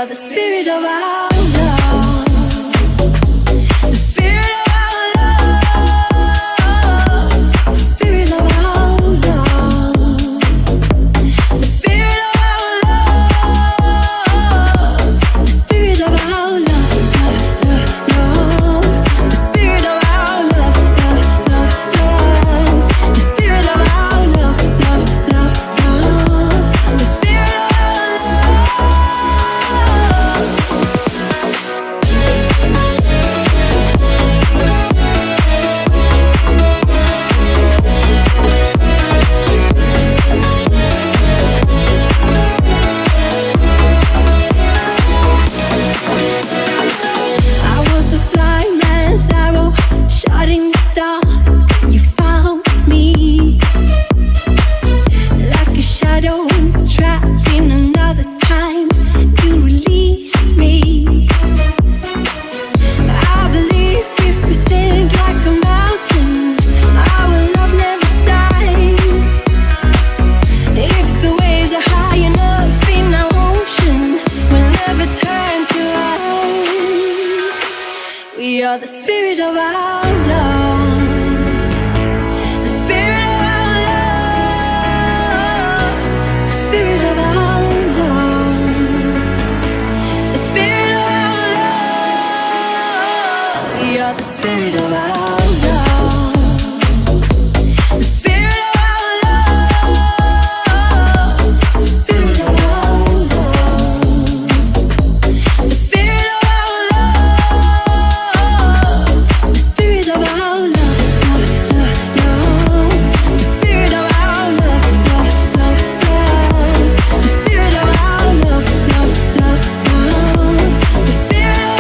are the spirit of our love. The spirit of our love. The spirit of our love. The spirit of our love. The spirit of our love. Love, love, love. The spirit of our love. Love, love, love. The spirit of our love. Love, love, love. The spirit of our I was a blind man's arrow, shot in the dark. You found me like a shadow, trapped in another time. You released me. I believe if we think like a mountain, our love never dies. If the waves are high enough in our ocean, we'll never turn to ice. We are the spirit of our love. The spirit of our love. The spirit of our love. The spirit of our love. We are the spirit of our love. The spirit of our love. The spirit of our love. The spirit of our love. The spirit of our love. Love, love, love. The spirit of our love. Love, love, love. The spirit of our love. Love, love, love. The spirit of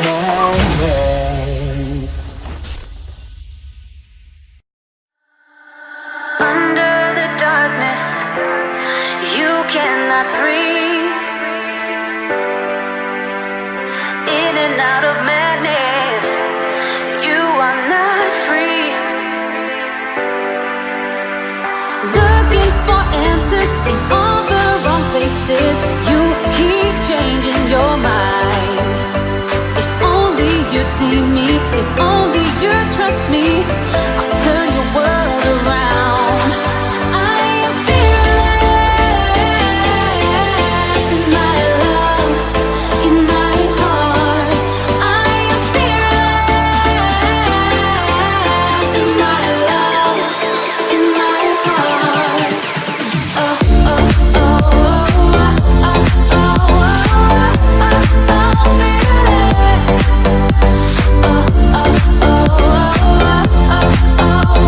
our Under the darkness, you cannot breathe. In and out of madness, you are not free. Looking for answers in all the wrong places. You keep changing your mind. If only you'd see me, if only you'd trust me, I'll turn your world around. I am fearless in my love, in my heart. I am fearless in my love, in my heart. Oh, oh, oh, oh, oh, oh, oh, oh, fearless. Oh, oh, oh, oh, oh, oh.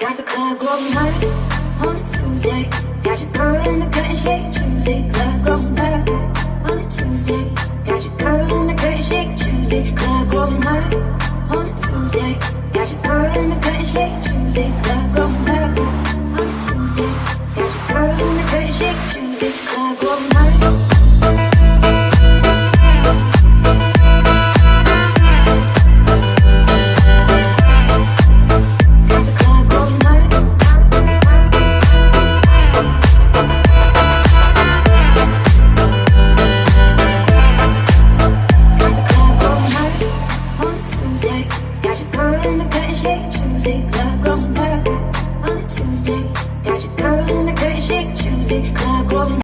Got the club going hard on a Tuesday. Got your girl in the curtain shake Tuesday. Club going hard on a Tuesday. Got your girl in the curtain shake Tuesday. Club going hard on a Tuesday. Got your girl in the curtain shake Tuesday. Club going hard on a Tuesday.